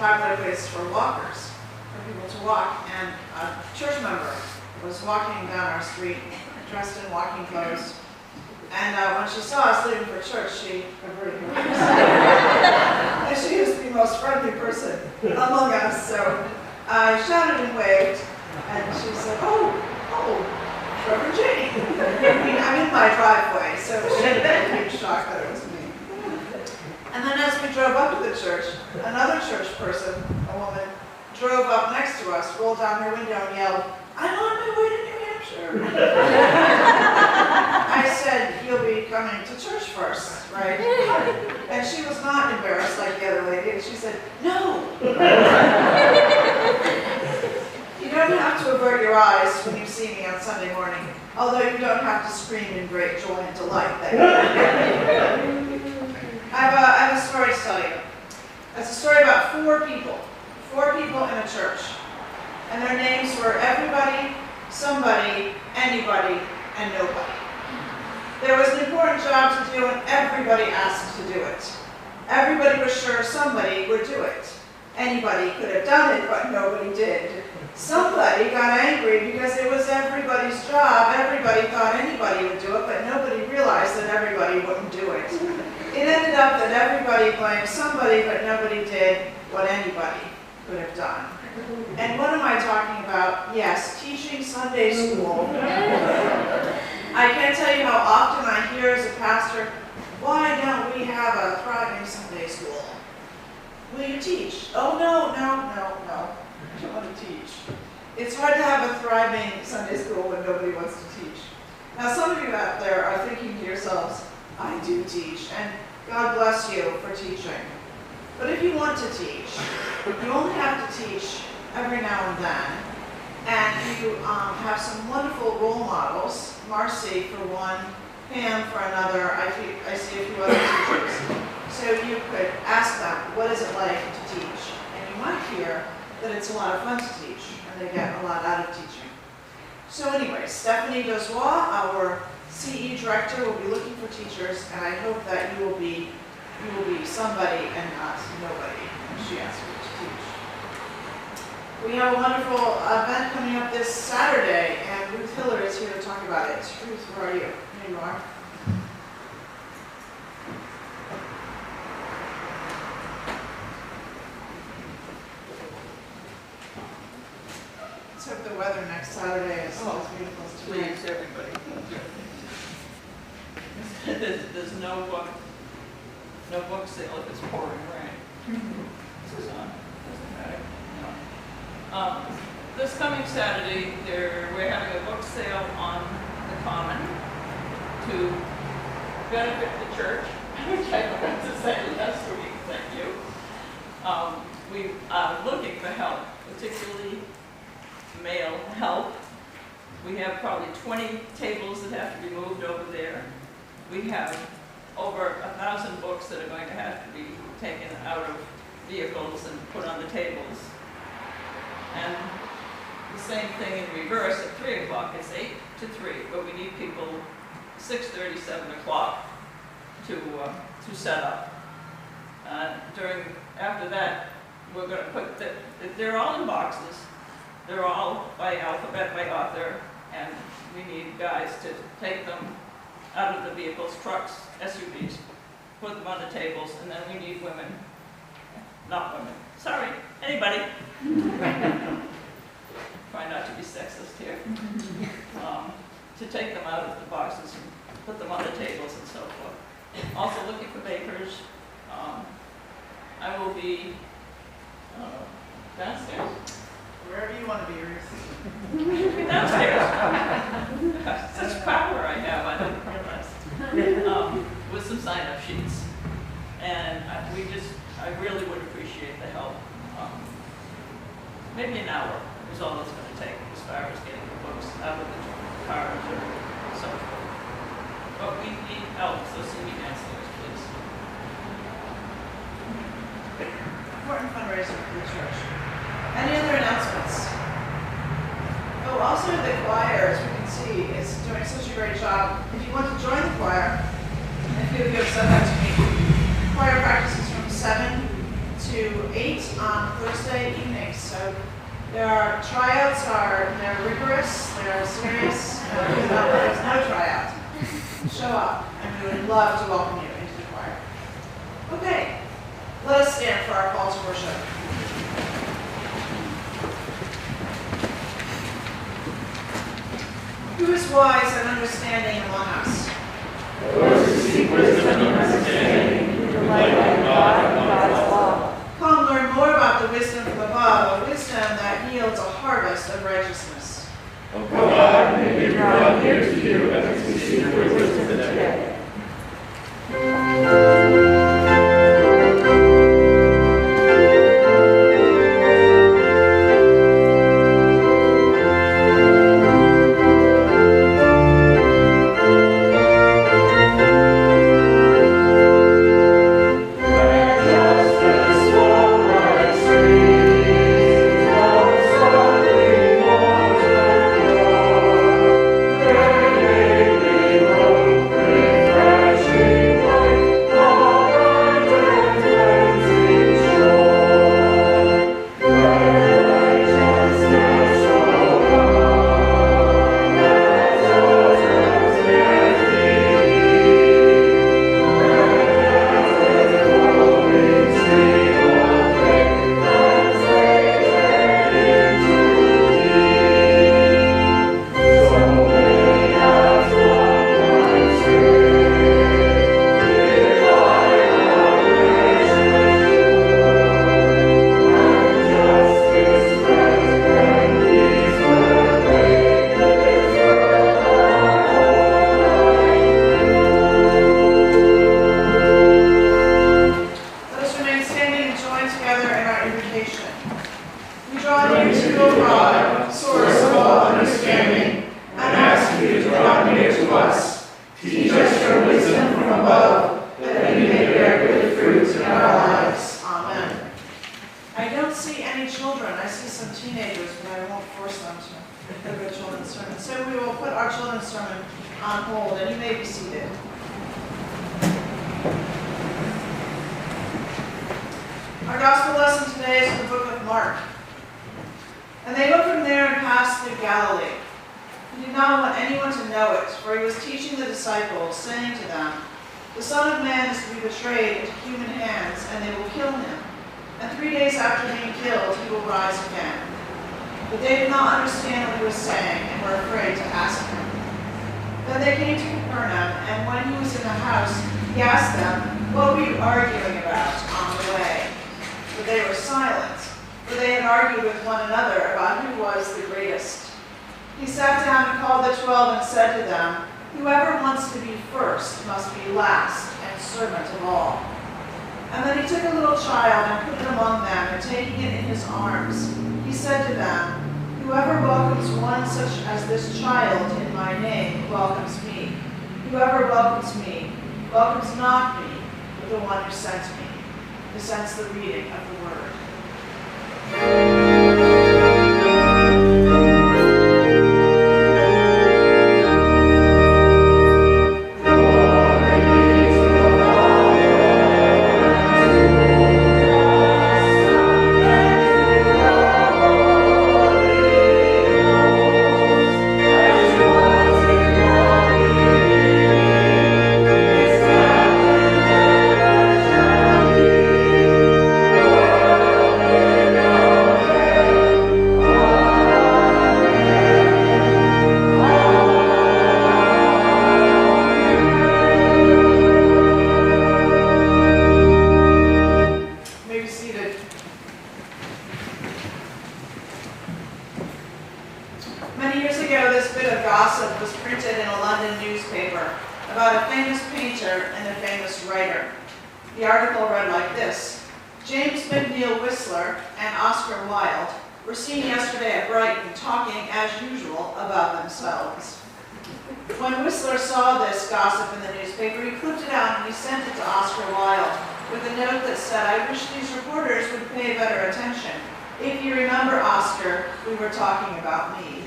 popular place for walkers, for people to walk, and a church member was walking down our street dressed in walking clothes. And when she saw us leaving for church, she averted her face. And she was the most friendly person among us, so I shouted and waved, and she said, oh, Reverend Jane. I'm in my driveway, so she had a huge shock that it was me. And then as we drove up to the church, another church person, a woman, drove up next to us, rolled down her window and yelled, I'm on my way to New Hampshire. I said, you'll be coming to church first, right? And she was not embarrassed like the other lady, and she said, no. You don't have to avert your eyes when you see me on Sunday morning, although you don't have to scream in great joy and delight. I have a story to tell you. It's a story about four people in a church. And their names were everybody, somebody, anybody, and nobody. There was an important job to do, and everybody asked to do it. Everybody was sure somebody would do it. Anybody could have done it, but nobody did. Somebody got angry because it was everybody's job. Everybody thought anybody would do it, but nobody realized that everybody wouldn't do it. It ended up that everybody blamed somebody, but nobody did what anybody could have done. And what am I talking about? Yes, teaching Sunday school. I can't tell you how often I hear as a pastor, why don't we have a thriving Sunday school? Will you teach? Oh, no. I don't want to teach. It's hard to have a thriving Sunday school when nobody wants to teach. Now, some of you out there are thinking to yourselves, I do teach, and God bless you for teaching. But if you want to teach, you only have to teach every now and then. And you have some wonderful role models, Marcy for one, Pam for another, I see a few other teachers. So you could ask them, what is it like to teach? And you might hear that it's a lot of fun to teach, and they get a lot out of teaching. So anyway, Stephanie Dozois, our CE director, will be looking for teachers, and I hope that you will be somebody and not nobody when she asks you to teach. We have a wonderful event coming up this Saturday, and Ruth Hiller is here to talk about it. Ruth, where are you? Here you are. Let's hope the weather next Saturday is as beautiful as tonight. Please, everybody. There's no book sale if it's pouring rain. This is on. Doesn't matter. No. This coming Saturday, we're having a book sale on the Common to benefit the church, which I forgot to say last week. Thank you. We are looking for help, particularly male help. We have probably 20 tables that have to be moved over there. We have over 1,000 books that are going to have to be taken out of vehicles and put on the tables. And the same thing in reverse at 3 o'clock. It's 8 to 3, but we need people 6:30, 7 o'clock to set up. After that, we're going to put they're all in boxes. They're all by alphabet, by author, and we need guys to take them out of the vehicles, trucks, SUVs, put them on the tables, and then we need women, not women, sorry, anybody. Try not to be sexist here. To take them out of the boxes and put them on the tables and so forth. Also looking for bakers. I will be downstairs. Wherever you want to be, Ruth. Downstairs. Such power I have, I didn't realize. With some sign-up sheets. And I really would appreciate the help. Maybe an hour is all it's going to take as far as getting the books out of the cars or so forth. But we need help, so see me downstairs, please. Important fundraiser for the church. Any other announcements? Oh, also the choir, as we can see, is doing such a great job. If you want to join the choir, a few of you have said that to me. Choir practices from 7 to to 8 on Thursday evenings. So their tryouts they're rigorous, they're serious, there's no tryout. Show up, and we would love to welcome you into the choir. Okay, let us stand for our call to worship. Who is wise and understanding among us? Those who seek wisdom and understanding, who delight in God and God's law. Come learn more about the wisdom from above, a wisdom that yields a harvest of righteousness. O God, may we draw near to you as we seek your wisdom today. Our gospel lesson today is from the book of Mark. And they went from there and passed through Galilee. He did not want anyone to know it, for he was teaching the disciples, saying to them, "The Son of Man is to be betrayed into human hands, and they will kill him. And 3 days after being killed, he will rise again." But they did not understand what he was saying, and were afraid to ask him. Then they came to Capernaum, and when he was in the house, he asked them, "What were you arguing about on the way?" But they were silent, for they had argued with one another about who was the greatest. He sat down and called the 12 and said to them, "Whoever wants to be first must be last and servant of all." And then he took a little child and put it among them, and taking it in his arms, he said to them, "Whoever welcomes one such as this child in my name welcomes me. Whoever welcomes me welcomes not me, but the one who sent me." This ends the reading of the word. Many years ago, this bit of gossip was printed in a London newspaper about a famous painter and a famous writer. The article read like this: James McNeill Whistler and Oscar Wilde were seen yesterday at Brighton talking, as usual, about themselves. When Whistler saw this gossip in the newspaper, he clipped it out and he sent it to Oscar Wilde with a note that said, "I wish these reporters would pay better attention. If you remember, Oscar, we were talking about me."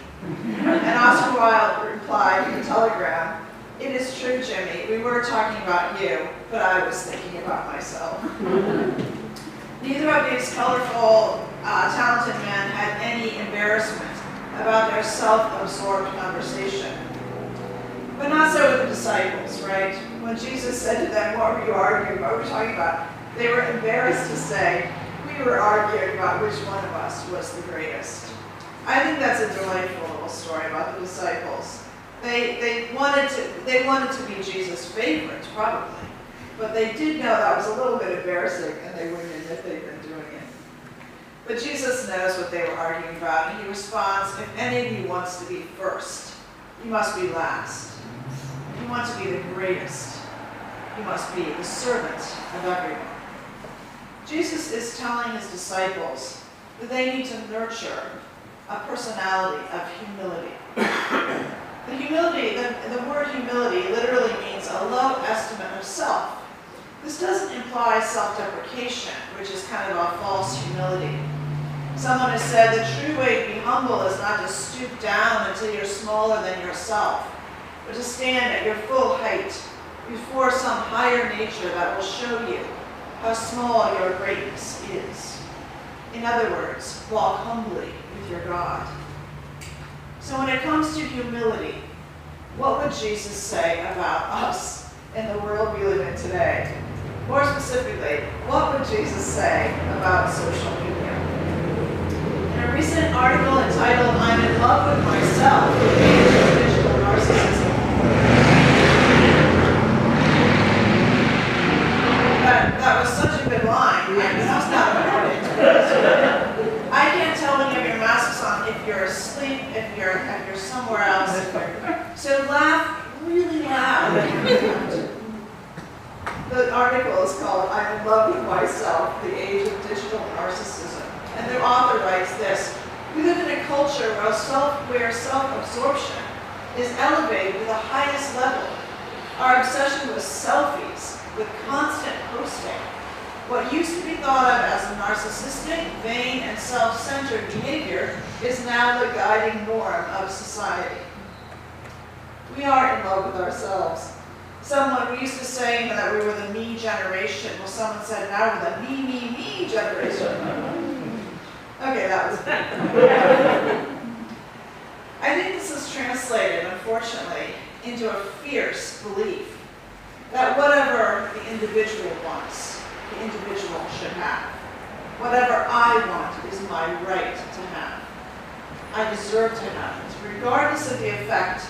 And Oscar Wilde replied in the telegram, "It is true, Jimmy, we were talking about you, but I was thinking about myself." Neither of these colorful, talented men had any embarrassment about their self-absorbed conversation. But not so with the disciples, right? When Jesus said to them, what were you arguing about? What were you talking about? They were embarrassed to say, we were arguing about which one of us was the greatest. I think that's a delightful little story about the disciples. They wanted to be Jesus' favorites, probably. But they did know that was a little bit embarrassing, and they wouldn't admit they'd been doing it. But Jesus knows what they were arguing about, and he responds, if any of you wants to be first, you must be last. If you want to be the greatest, you must be the servant of everyone. Jesus is telling his disciples that they need to nurture a personality of humility. The word humility literally means a low estimate of self. This doesn't imply self-deprecation, which is kind of a false humility. Someone has said the true way to be humble is not to stoop down until you're smaller than yourself, but to stand at your full height before some higher nature that will show you how small your greatness is. In other words, walk humbly with your God. So when it comes to humility, what would Jesus say about us in the world we live in today? More specifically, what would Jesus say about social media? In a recent article entitled, I'm in love with myself, the age of digital narcissism. That was such a good line. That's not important. I can't tell when you have your masks on if you're asleep, if you're somewhere else. So laugh really loud. The article is called, I'm in love with myself, the age of digital narcissism. And the author writes this, we live in a culture where self-absorption is elevated to the highest level. Our obsession with selfies, with constant posting, what used to be thought of as a narcissistic, vain, and self-centered behavior is now the guiding norm of society. We are in love with ourselves. We used to say that we were the me generation. Well, someone said now we're the me generation. Okay, that was I think this is translated, unfortunately, into a fierce belief that whatever the individual wants, the individual should have. Whatever I want is my right to have. I deserve to have it, regardless of the effect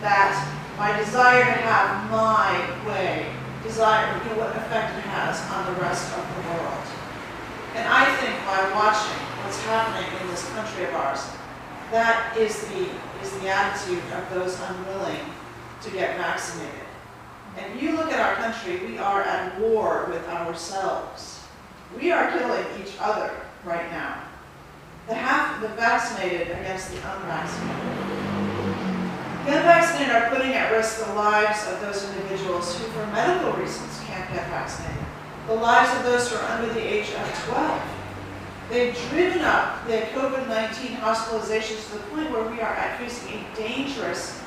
that my desire to have my way, what effect it has on the rest of the world. And I think by watching what's happening in this country of ours, that is the attitude of those unwilling to get vaccinated. And if you look at our country, we are at war with ourselves. We are killing each other right now. The vaccinated against the unvaccinated. The unvaccinated are putting at risk the lives of those individuals who, for medical reasons, can't get vaccinated. The lives of those who are under the age of 12. They've driven up the COVID-19 hospitalizations to the point where we are facing a dangerous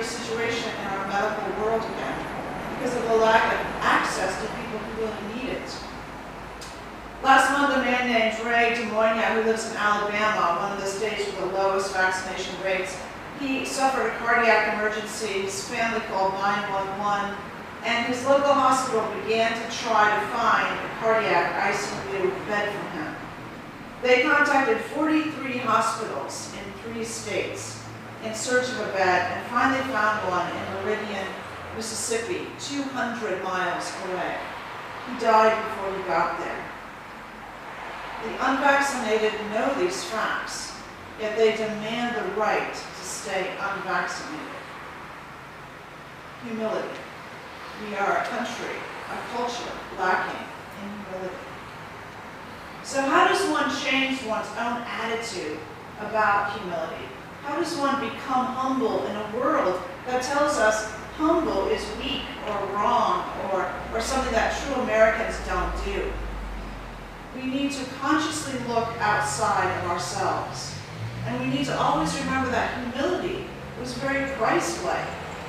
situation in our medical world again because of the lack of access to people who really need it. Last month, a man named Ray DeMoyna, who lives in Alabama, one of the states with the lowest vaccination rates, he suffered a cardiac emergency. His family called 911, and his local hospital began to try to find a cardiac ICU bed for him. They contacted 43 hospitals in 3 states in search of a bed, and finally found one in Meridian, Mississippi, 200 miles away. He died before he got there. The unvaccinated know these facts, yet they demand the right to stay unvaccinated. Humility. We are a country, a culture lacking in humility. So how does one change one's own attitude about humility? How does one become humble in a world that tells us humble is weak or wrong or something that true Americans don't do? We need to consciously look outside of ourselves. And we need to always remember that humility was very Christ-like.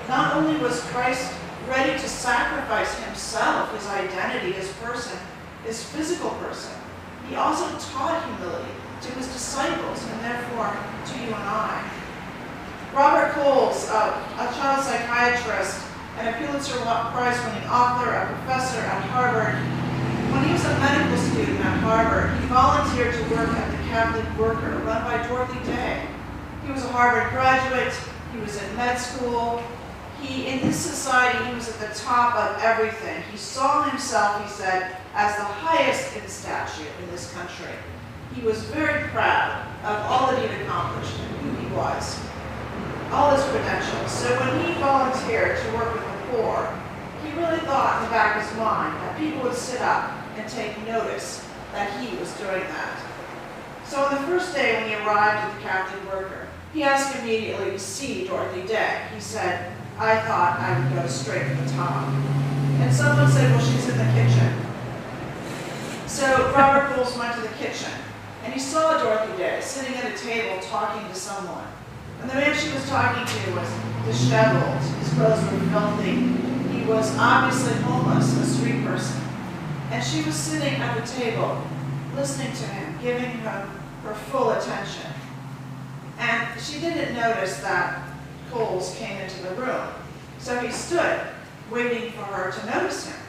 Not only was Christ ready to sacrifice himself, his identity, his person, his physical person, He also taught humility to his disciples and therefore to you and I. Robert Coles, a child psychiatrist and a Pulitzer Prize-winning author, a professor at Harvard, when he was a medical student at Harvard, he volunteered to work at the Catholic Worker run by Dorothy Day. He was a Harvard graduate. He was in med school. In this society, he was at the top of everything. He saw himself, he said, as the highest in stature in this country. He was very proud of all that he had accomplished and who he was, all his credentials. So when he volunteered to work with the poor, he really thought in the back of his mind that people would sit up and take notice that he was doing that. So on the first day when he arrived at the Catholic Worker, he asked immediately to see Dorothy Day. He said, I thought I would go straight to the top. And someone said, well, she's in the kitchen. So Robert Coles went to the kitchen, and he saw Dorothy Day sitting at a table talking to someone. And the man she was talking to was disheveled. His clothes were filthy. He was obviously homeless, a street person. And she was sitting at the table, listening to him, giving him her full attention. And she didn't notice that Coles came into the room. So he stood, waiting for her to notice him.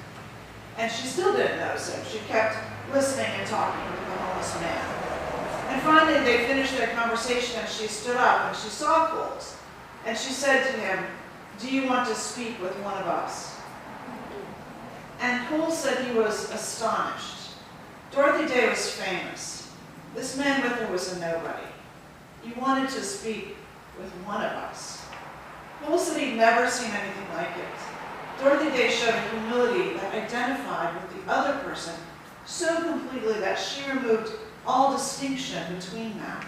And she still didn't notice him. She kept listening and talking to the homeless man. And finally, they finished their conversation, and she stood up, and she saw Coles. And she said to him, do you want to speak with one of us? And Coles said he was astonished. Dorothy Day was famous. This man with her was a nobody. He wanted to speak with one of us. Coles said he'd never seen anything like it. Dorothy Day showed a humility that identified with the other person so completely that she removed all distinction between them.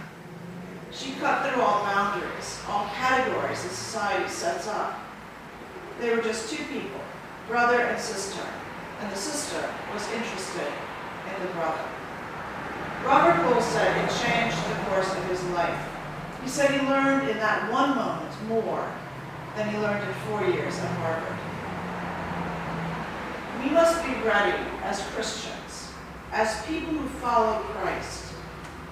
She cut through all boundaries, all categories that society sets up. They were just two people, brother and sister, and the sister was interested in the brother. Robert Coles said it changed the course of his life. He said he learned in that one moment more than he learned in 4 years at Harvard. We must be ready as Christians, as people who follow Christ,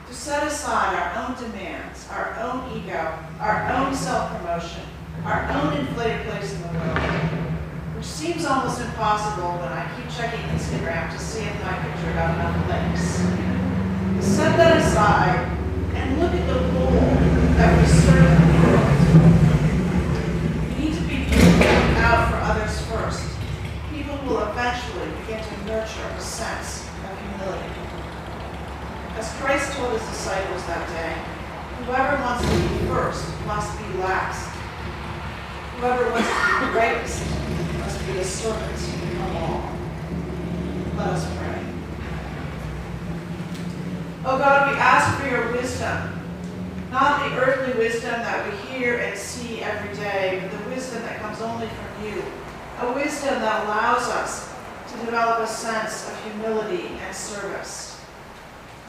to set aside our own demands, our own ego, our own self-promotion, our own inflated place in the world, which seems almost impossible when I keep checking Instagram to see if my picture got enough likes. Set that aside and look at the role that we serve in the world. We need to be people who look out for others first, people who will eventually begin to nurture a sense of humility. As Christ told his disciples that day, whoever wants to be first must be last. Whoever wants to be greatest must be the servant of all. Let us pray. Oh God, we ask for your wisdom, not the earthly wisdom that we hear and see every day, but the wisdom that comes only from you, a wisdom that allows us to develop a sense of humility and service.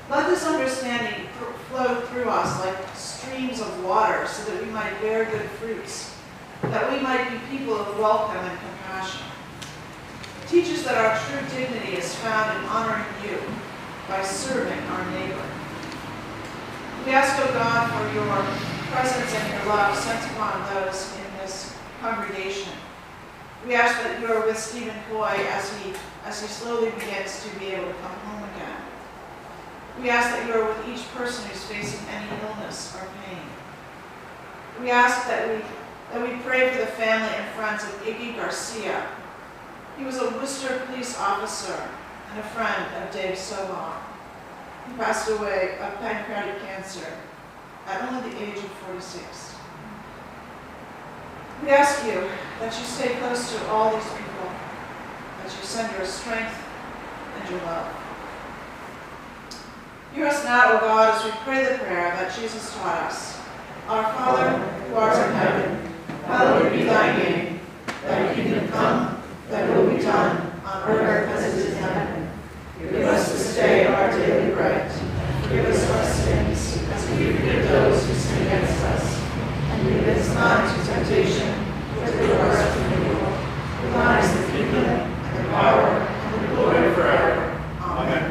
Let this understanding flow through us like streams of water so that we might bear good fruits, that we might be people of welcome and compassion. Teach us that our true dignity is found in honoring you by serving our neighbor. We ask, O God, for your presence and your love sent upon those in this congregation. We ask that you are with Stephen Coy as he slowly begins to be able to come home again. We ask that you are with each person who's facing any illness or pain. We ask that we pray for the family and friends of Iggy Garcia. He was a Worcester police officer and a friend of Dave Soha. He passed away of pancreatic cancer at only the age of 46. We ask you that you stay close to all these people, that you send your strength and your love. Hear us now, O God, as we pray the prayer that Jesus taught us. Our Father, who art in heaven, hallowed be thy name. Thy kingdom come, thy will be done, on earth as it is in heaven. Give us this day our daily bread. Forgive us our sins, as we forgive those who sin against us. And lead us not into temptation, but deliver us from evil. For thine is the kingdom, and the power, and the glory forever. Amen.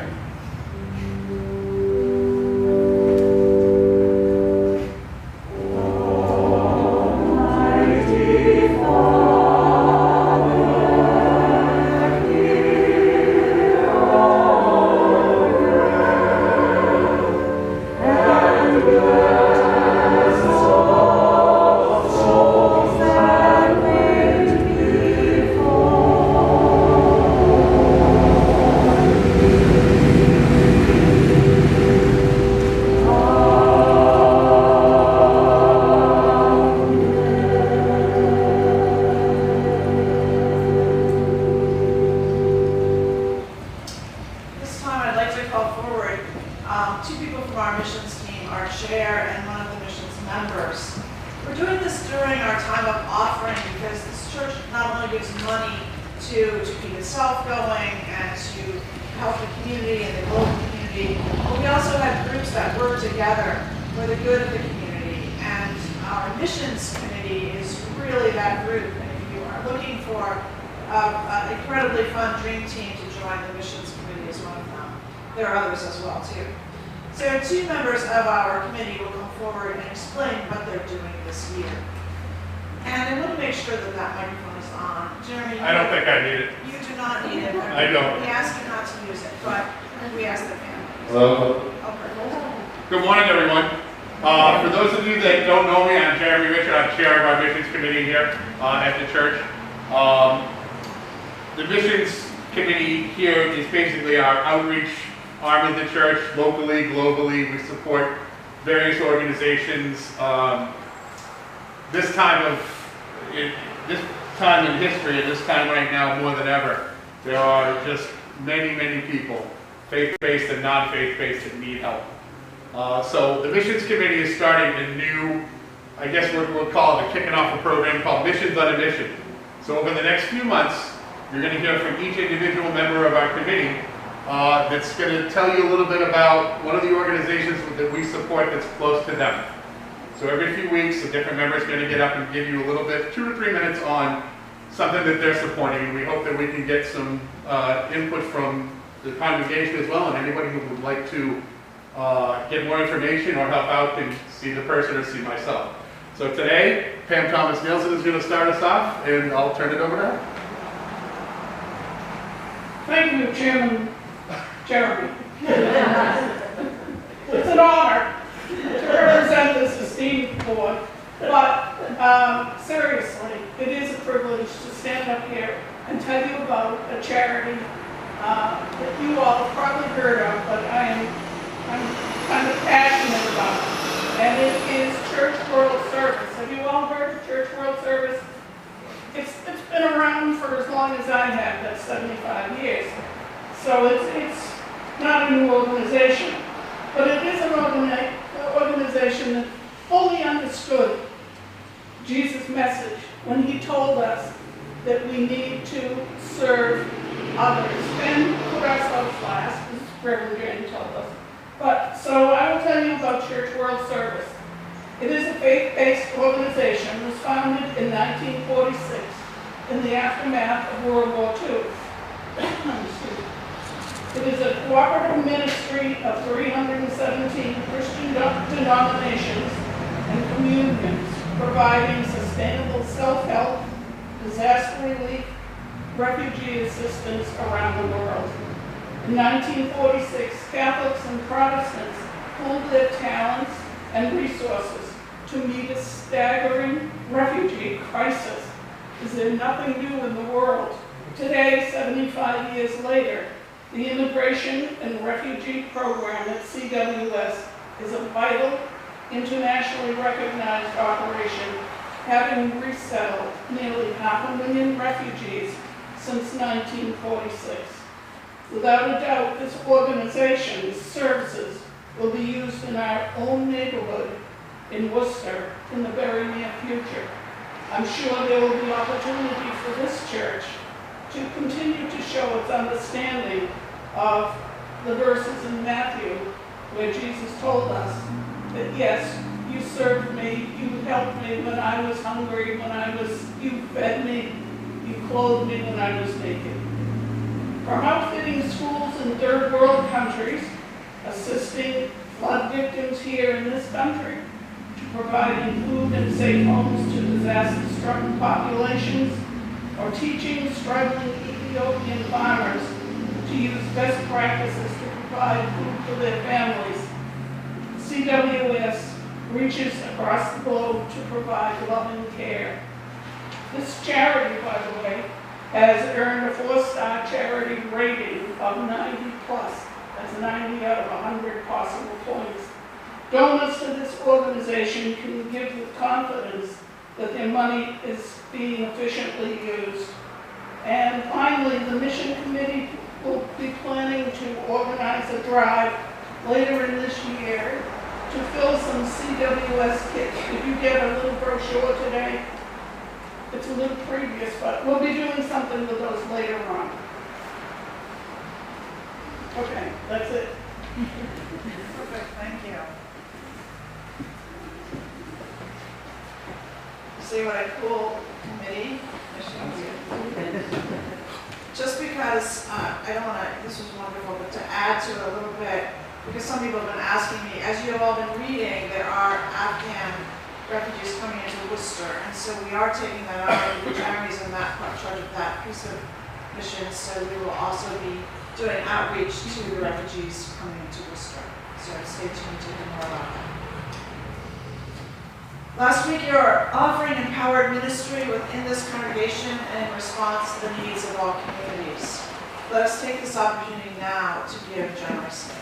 Two people from our missions team, our chair and one of the missions members. We're doing this during our time of offering because this church not only gives money to keep itself going and to help the community and the global community, but we also have groups that work together for the good of the community. And our missions committee is really that group. And if you are looking for an incredibly fun dream team to join, the missions committee is one of them. There are others as well too. So two members of our committee will come forward and explain what they're doing this year. And I want to make sure that that microphone is on. Jeremy, I don't think I need it. you do not need it. I don't. We ask you not to use it, but we ask the family. Hello. Okay. Good morning, everyone. For those of you that don't know me, I'm Jeremy Richard. I'm chair of our missions committee here at the church. The missions committee here is basically our outreach arm of the church, locally, globally. We support various organizations. This time in history, and this time right now more than ever, there are just many, many people, faith-based and non-faith-based, that need help. So the missions committee is starting a new, I guess we'll call it, kicking off a program called Missions on a Mission. So over the next few months, you're going to hear from each individual member of our committee that's going to tell you a little bit about one of the organizations that we support that's close to them. So every few weeks, a different member is going to get up and give you a little bit, 2 to 3 minutes on something that they're supporting. And we hope that we can get some input from the congregation as well, and anybody who would like to get more information or help out can see the person or see myself. So today, Pam Thomas-Nielsen is going to start us off, and I'll turn it over to her. Thank you, Chairman Jeremy. It's an honor to represent this esteemed board, but seriously, it is a privilege to stand up here and tell you about a charity that you all have probably heard of, but I'm kind of passionate about it, and it is Church World Service. Have you all heard of Church World Service? It's been around for as long as I have, that's 75 years. So it's not a new organization, but it is an organization that fully understood Jesus' message when he told us that we need to serve others and put ourselves last, as Reverend Jane told us. But so I will tell you about Church World Service. It is a faith-based organization. It was founded in 1946 in the aftermath of World War II. It is a cooperative ministry of 317 Christian denominations and communions, providing sustainable self-help, disaster relief, refugee assistance around the world. In 1946, Catholics and Protestants pooled their talents and resources to meet a staggering refugee crisis. Is there nothing new in the world? Today, 75 years later, the Immigration and Refugee Program at CWS is a vital, internationally recognized operation, having resettled nearly 500,000 refugees since 1946. Without a doubt, this organization's services will be used in our own neighborhood in Worcester in the very near future. I'm sure there will be opportunity for this church to continue to show its understanding of the verses in Matthew where Jesus told us that yes, you served me, you helped me when I was hungry, you fed me, you clothed me when I was naked. From outfitting schools in third world countries, assisting flood victims here in this country, to providing food and safe homes to disaster-stricken populations, or teaching struggling Ethiopian farmers to use best practices to provide food for their families. CWS reaches across the globe to provide loving care. This charity, by the way, has earned a 4-star charity rating of 90+. That's 90 out of 100 possible points. Donors to this organization can give with confidence that their money is being efficiently used. And finally, the mission committee will be planning to organize a drive later in this year to fill some CWS kits. Did you get a little brochure today? It's a little previous, but we'll be doing something with those later on. Okay, that's it. Perfect, thank you. See what a cool committee mission. Just because, I don't wanna, this was wonderful, but to add to it a little bit, because some people have been asking me, as you have all been reading, there are Afghan refugees coming into Worcester, and so we are taking that on. Jeremy's in charge of that piece of mission, so we will also be doing outreach to the refugees coming into Worcester. So stay tuned to hear more about that. Last week, your offering empowered ministry within this congregation and in response to the needs of all communities. Let us take this opportunity now to give generously.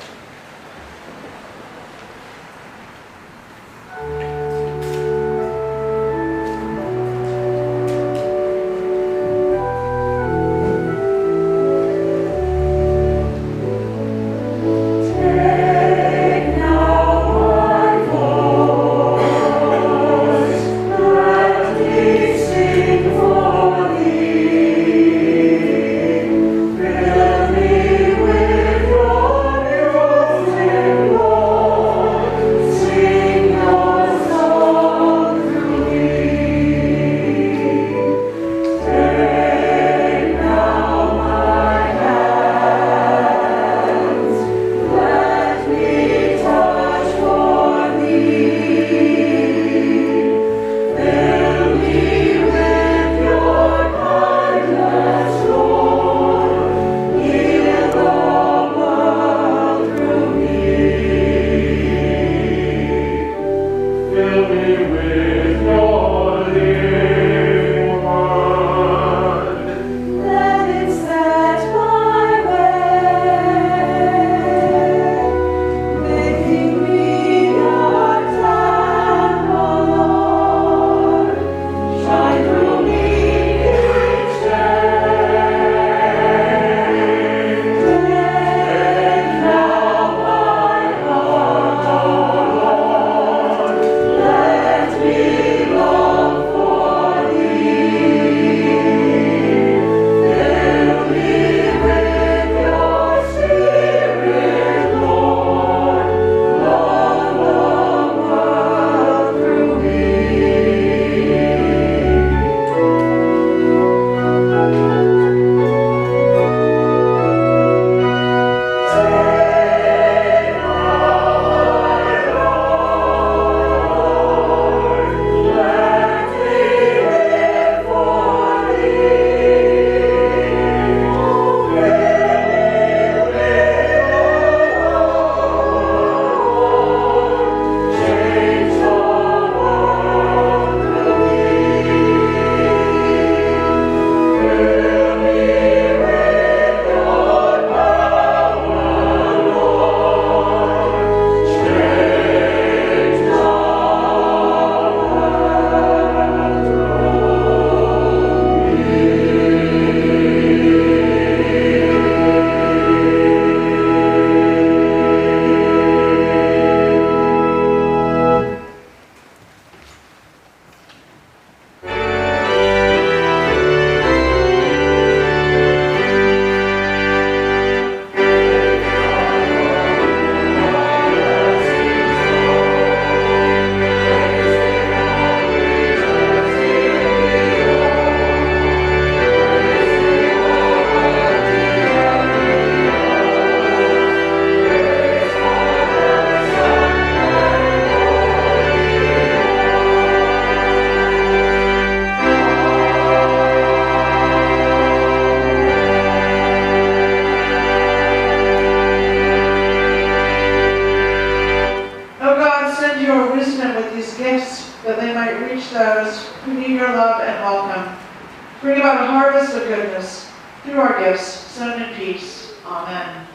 Bring about a harvest of goodness through our gifts, sown in peace. Amen.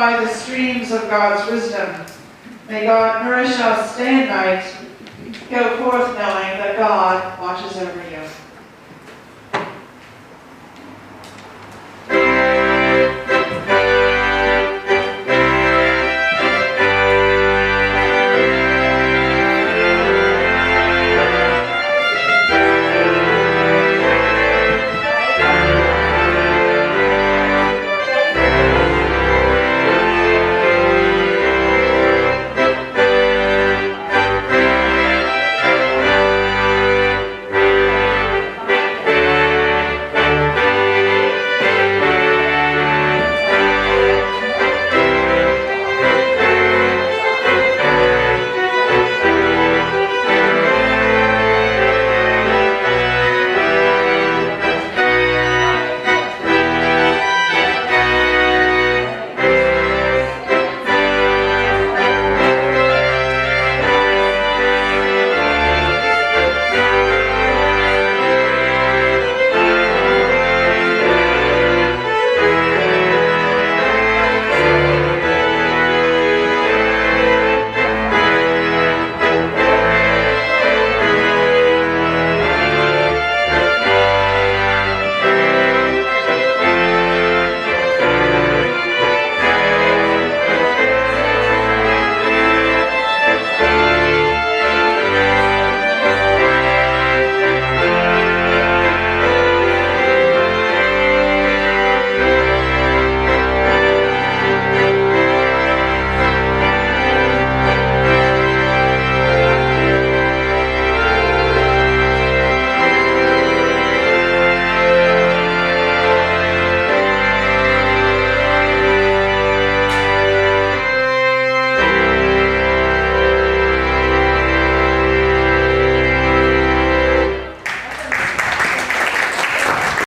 by the streams of God's wisdom. May God nourish us day and night. Go forth knowing that God watches over you.